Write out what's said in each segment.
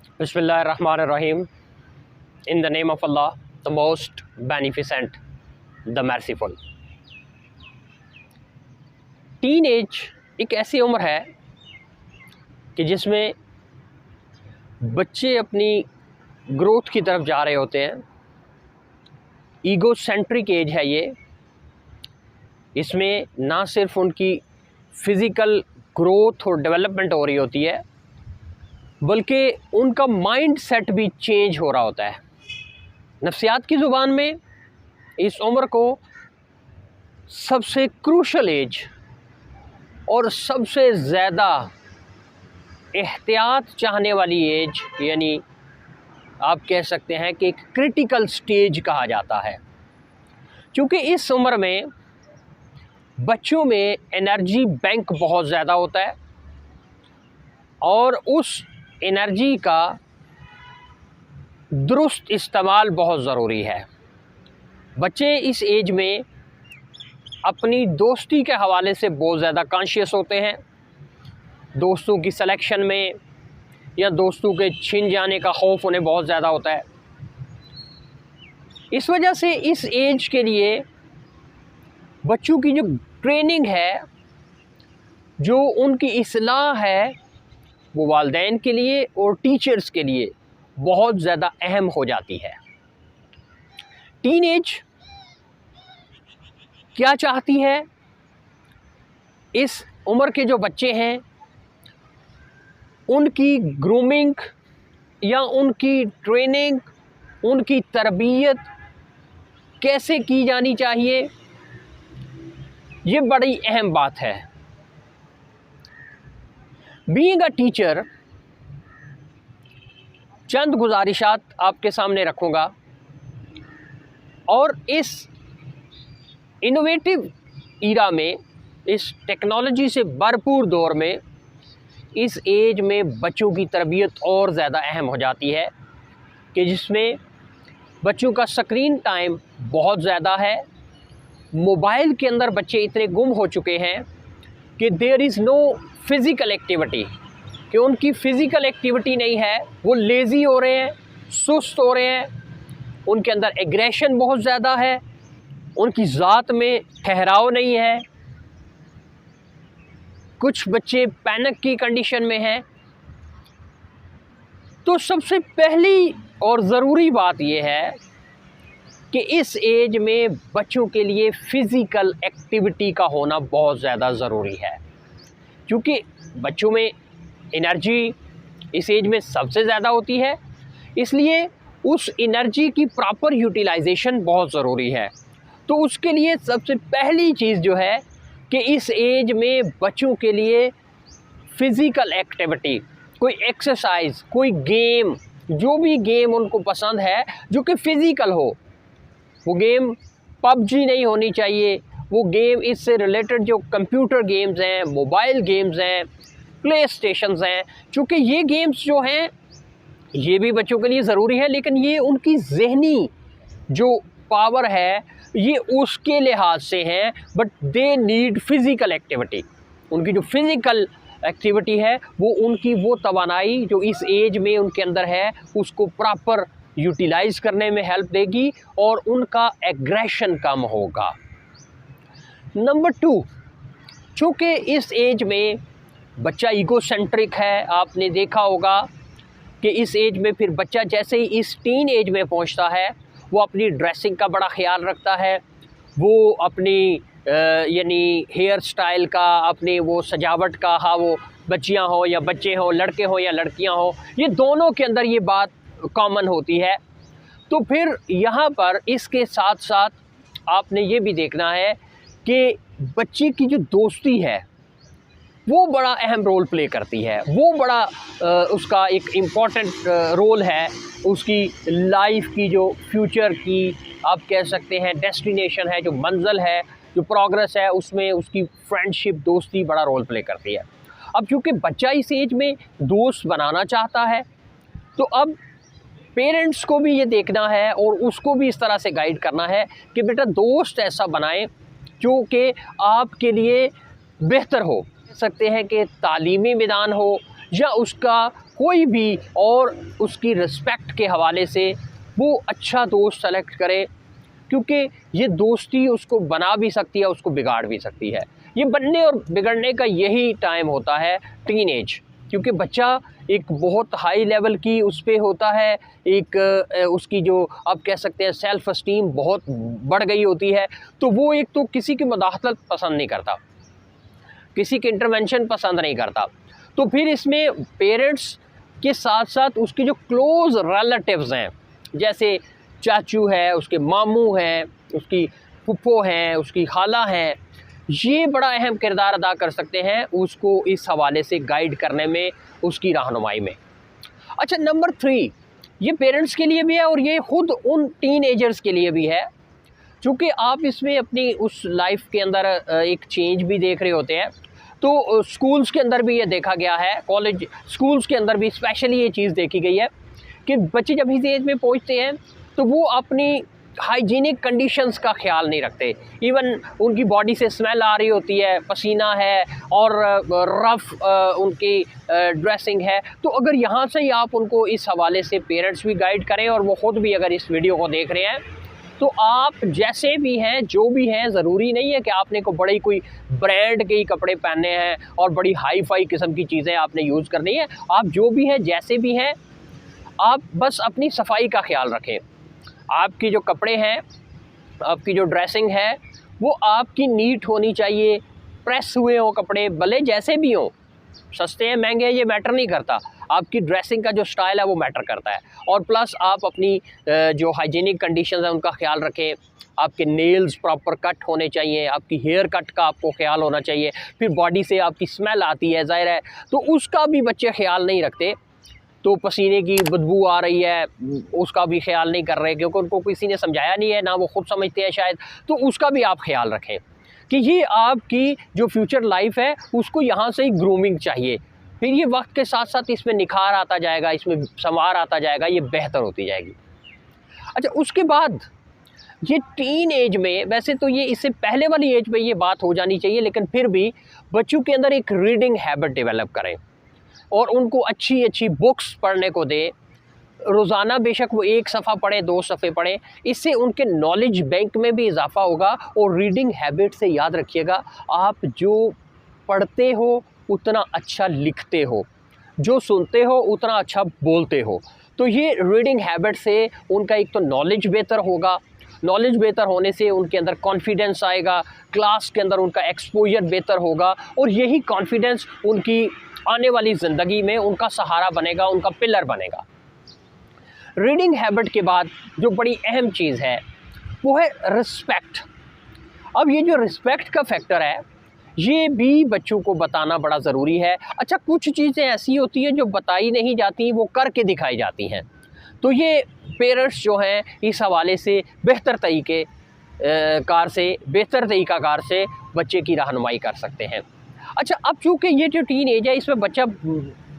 Bismillahirrahmanirrahim. In the name of Allah, the most beneficent, the merciful. Teenage एक ऐसी उम्र है कि जिसमें बच्चे अपनी ग्रोथ की तरफ जा रहे होते हैं। ईगो सेंट्रिक एज है ये। इसमें ना सिर्फ उनकी फ़िज़िकल ग्रोथ और डेवलपमेंट हो रही होती है, बल्कि उनका माइंड सेट भी चेंज हो रहा होता है। नफ्सियात की ज़ुबान में इस उम्र को सबसे क्रूशल एज और सबसे ज़्यादा एहतियात चाहने वाली एज, यानी आप कह सकते हैं कि एक क्रिटिकल स्टेज कहा जाता है। क्योंकि इस उम्र में बच्चों में एनर्जी बैंक बहुत ज़्यादा होता है और उस एनर्जी का दुरुस्त इस्तेमाल बहुत ज़रूरी है। बच्चे इस एज में अपनी दोस्ती के हवाले से बहुत ज़्यादा कॉन्शियस होते हैं। दोस्तों की सिलेक्शन में या दोस्तों के छिन जाने का खौफ उन्हें बहुत ज़्यादा होता है। इस वजह से इस एज के लिए बच्चों की जो ट्रेनिंग है, जो उनकी इस्लाह है, वो वालिदैन के लिए और टीचर्स के लिए बहुत ज़्यादा अहम हो जाती है। टीनएज क्या चाहती है? इस उम्र के जो बच्चे हैं उनकी ग्रूमिंग या उनकी ट्रेनिंग, उनकी तरबियत कैसे की जानी चाहिए, ये बड़ी अहम बात है। बीइंग अ टीचर, चंद गुजारिशात आपके सामने रखूँगा और इस इनोवेटिव ईरा में, इस टेक्नोलॉजी से भरपूर दौर में, इस एज में बच्चों की तरबियत और ज़्यादा अहम हो जाती है कि जिसमें बच्चों का स्क्रीन टाइम बहुत ज़्यादा है। मोबाइल के अंदर बच्चे इतने गुम हो चुके हैं कि there is no physical activity, कि उनकी फ़िज़िकल एक्टिविटी नहीं है। वो लेज़ी हो रहे हैं, सुस्त हो रहे हैं, उनके अंदर एग्रेशन बहुत ज़्यादा है, उनकी ज़ात में ठहराव नहीं है। कुछ बच्चे पैनिक की कंडीशन में हैं। तो सबसे पहली और ज़रूरी बात यह है कि इस एज में बच्चों के लिए फ़िज़िकल एक्टिविटी का होना बहुत ज़्यादा ज़रूरी है। क्योंकि बच्चों में एनर्जी इस एज में सबसे ज़्यादा होती है, इसलिए उस एनर्जी की प्रॉपर यूटिलाइजेशन बहुत ज़रूरी है। तो उसके लिए सबसे पहली चीज़ जो है कि इस एज में बच्चों के लिए फ़िज़िकल एक्टिविटी, कोई एक्सरसाइज, कोई गेम, जो भी गेम उनको पसंद है जो कि फ़िज़िकल हो। वो गेम पबजी नहीं होनी चाहिए, वो गेम इससे रिलेटेड जो कंप्यूटर गेम्स हैं, मोबाइल गेम्स हैं, प्ले स्टेशंस हैं। चूँकि ये गेम्स जो हैं ये भी बच्चों के लिए ज़रूरी है, लेकिन ये उनकी ज़हनी जो पावर है ये उसके लिहाज से हैं, but they need physical activity. उनकी जो फ़िज़िकल एक्टिविटी है वो उनकी वो तवानाई जो इस एज में उनके अंदर है उसको प्रॉपर यूटिलाइज़ करने में हेल्प देगी और उनका एग्रेशन कम होगा। नंबर 2, चूँकि इस एज में बच्चा ईगो सेंट्रिक है, आपने देखा होगा कि इस एज में फिर बच्चा जैसे ही इस टीन एज में पहुंचता है वो अपनी ड्रेसिंग का बड़ा ख्याल रखता है। वो अपनी यानी हेयर स्टाइल का, अपनी वो सजावट का, हाँ वो बच्चियां हो या बच्चे हों, लड़के हों या लड़कियां हों, ये दोनों के अंदर ये बात कॉमन होती है। तो फिर यहाँ पर इसके साथ साथ आपने ये भी देखना है कि बच्ची की जो दोस्ती है वो बड़ा अहम रोल प्ले करती है। वो बड़ा उसका एक इम्पॉर्टेंट रोल है उसकी लाइफ की, जो फ्यूचर की आप कह सकते हैं डेस्टिनेशन है, जो मंजिल है, जो प्रोग्रेस है, उसमें उसकी फ्रेंडशिप, दोस्ती बड़ा रोल प्ले करती है। अब चूँकि बच्चा इस एज में दोस्त बनाना चाहता है, तो अब पेरेंट्स को भी ये देखना है और उसको भी इस तरह से गाइड करना है कि बेटा दोस्त ऐसा बनाएं जो कि आपके लिए बेहतर हो। सकते हैं कि तालीमी मैदान हो या उसका कोई भी और उसकी रिस्पेक्ट के हवाले से वो अच्छा दोस्त सेलेक्ट करे, क्योंकि ये दोस्ती उसको बना भी सकती है, उसको बिगाड़ भी सकती है। ये बनने और बिगड़ने का यही टाइम होता है, टीन एज, क्योंकि बच्चा एक बहुत हाई लेवल की उस पे होता है, एक उसकी जो आप कह सकते हैं सेल्फ़ एस्टीम बहुत बढ़ गई होती है। तो वो एक तो किसी की मुदाखलत पसंद नहीं करता, किसी के इंटरवेंशन पसंद नहीं करता। तो फिर इसमें पेरेंट्स के साथ साथ उसके जो क्लोज़ रिलेटिव्स हैं, जैसे चाचू है, उसके मामू हैं, उसकी फूफो हैं, उसकी खाला हैं, ये बड़ा अहम किरदार अदा कर सकते हैं उसको इस हवाले से गाइड करने में, उसकी रहनुमाई में। अच्छा, नंबर 3, ये पेरेंट्स के लिए भी है और ये ख़ुद उन टीनेजर्स के लिए भी है, चूँकि आप इसमें अपनी उस लाइफ के अंदर एक चेंज भी देख रहे होते हैं। तो स्कूल्स के अंदर भी ये देखा गया है, कॉलेज स्कूल्स के अंदर भी स्पेशली ये चीज़ देखी गई है कि बच्चे जब इस एज में पहुँचते हैं तो वो अपनी हाइजीनिक कंडीशंस का ख्याल नहीं रखते। इवन उनकी बॉडी से स्मेल आ रही होती है, पसीना है और रफ़ उनकी ड्रेसिंग है। तो अगर यहाँ से ही आप उनको इस हवाले से पेरेंट्स भी गाइड करें और वो ख़ुद भी अगर इस वीडियो को देख रहे हैं, तो आप जैसे भी हैं, जो भी हैं, ज़रूरी नहीं है कि आपने को बड़ी कोई ब्रांड के ही कपड़े पहनने हैं और बड़ी हाई फाई किस्म की चीज़ें आपने यूज़ करनी है। आप जो भी हैं, जैसे भी हैं, आप बस अपनी सफाई का ख्याल रखें। आपके जो कपड़े हैं, आपकी जो ड्रेसिंग है, वो आपकी नीट होनी चाहिए। प्रेस हुए हों कपड़े, भले जैसे भी हों, सस्ते हैं महंगे हैं, ये मैटर नहीं करता। आपकी ड्रेसिंग का जो स्टाइल है वो मैटर करता है। और प्लस आप अपनी जो हाइजीनिक कंडीशंस हैं उनका ख्याल रखें। आपके नेल्स प्रॉपर कट होने चाहिए, आपकी हेयर कट का आपको ख्याल होना चाहिए। फिर बॉडी से आपकी स्मेल आती है, ज़ाहिर है, तो उसका भी बच्चे ख्याल नहीं रखते। तो पसीने की बदबू आ रही है, उसका भी ख्याल नहीं कर रहे, क्योंकि उनको किसी ने समझाया नहीं है, ना वो खुद समझते हैं शायद। तो उसका भी आप ख्याल रखें कि ये आपकी जो फ्यूचर लाइफ है उसको यहाँ से ही ग्रूमिंग चाहिए। फिर ये वक्त के साथ साथ इसमें निखार आता जाएगा, इसमें संवार आता जाएगा, ये बेहतर होती जाएगी। अच्छा, उसके बाद ये टीन एज में, वैसे तो ये इससे पहले वाली एज में ये बात हो जानी चाहिए, लेकिन फिर भी बच्चों के अंदर एक रीडिंग हैबिट डेवलप करें और उनको अच्छी अच्छी बुक्स पढ़ने को दें। रोज़ाना बेशक वो 1 सफ़ा पढ़ें, 2 सफ़े पढ़ें, इससे उनके नॉलेज बैंक में भी इजाफ़ा होगा। और रीडिंग हैबिट से याद रखिएगा, आप जो पढ़ते हो उतना अच्छा लिखते हो, जो सुनते हो उतना अच्छा बोलते हो। तो ये रीडिंग हैबिट से उनका एक तो नॉलेज बेहतर होगा, नॉलेज बेहतर होने से उनके अंदर कॉन्फिडेंस आएगा, क्लास के अंदर उनका एक्सपोजर बेहतर होगा, और यही कॉन्फिडेंस उनकी आने वाली ज़िंदगी में उनका सहारा बनेगा, उनका पिलर बनेगा। रीडिंग हैबिट के बाद जो बड़ी अहम चीज़ है वो है रिस्पेक्ट। अब ये जो रिस्पेक्ट का फैक्टर है, ये भी बच्चों को बताना बड़ा ज़रूरी है। अच्छा, कुछ चीज़ें ऐसी होती हैं जो बताई नहीं जाती, वो करके दिखाई जाती हैं। तो ये पेरेंट्स जो हैं इस हवाले से बेहतर तरीक़ाकार से बच्चे की रहनुमाई कर सकते हैं। अच्छा, अब चूँकि ये जो टीन एज है, इसमें बच्चा,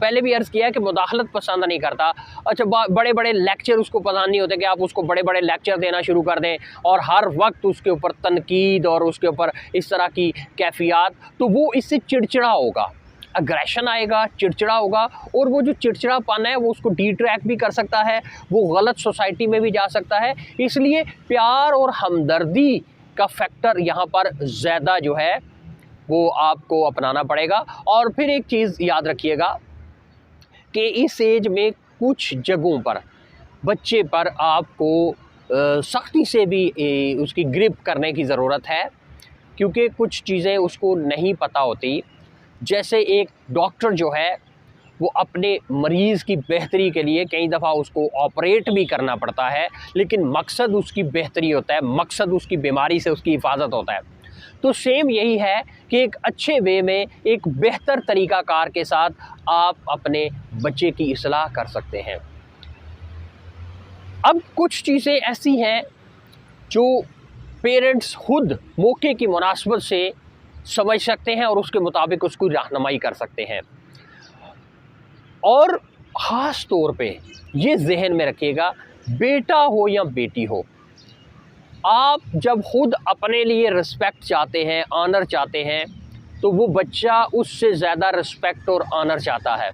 पहले भी अर्ज़ किया है कि मुदाखलत पसंद नहीं करता। अच्छा, बड़े बड़े लेक्चर उसको पसंद नहीं होते कि आप उसको बड़े बड़े लेक्चर देना शुरू कर दें और हर वक्त उसके ऊपर तनकीद और उसके ऊपर इस तरह की कैफियत, तो वो इससे चिड़चिड़ा होगा, अग्रेशन आएगा, चिड़चिड़ा होगा, और वो जो चिड़चिड़ापन है वो उसको डिट्रैक्ट भी कर सकता है, वो गलत सोसाइटी में भी जा सकता है। इसलिए प्यार और हमदर्दी का फैक्टर यहाँ पर ज़्यादा जो है वो आपको अपनाना पड़ेगा। और फिर एक चीज़ याद रखिएगा कि इस एज में कुछ जगहों पर बच्चे पर आपको सख्ती से भी उसकी ग्रिप करने की ज़रूरत है, क्योंकि कुछ चीज़ें उसको नहीं पता होती। जैसे एक डॉक्टर जो है वो अपने मरीज़ की बेहतरी के लिए कई दफ़ा उसको ऑपरेट भी करना पड़ता है, लेकिन मकसद उसकी बेहतरी होता है, मकसद उसकी बीमारी से उसकी हिफाजत होता है। तो सेम यही है कि एक अच्छे वे में, एक बेहतर तरीक़ाकार के साथ आप अपने बच्चे की इस्लाह कर सकते हैं। अब कुछ चीज़ें ऐसी हैं जो पेरेंट्स खुद मौके की मुनासबत से समझ सकते हैं और उसके मुताबिक उसको रहनुमाई कर सकते हैं। और ख़ास तौर पे ये ज़हन में रखिएगा, बेटा हो या बेटी हो, आप जब खुद अपने लिए रिस्पेक्ट चाहते हैं, ऑनर चाहते हैं, तो वो बच्चा उससे ज़्यादा रिस्पेक्ट और ऑनर चाहता है।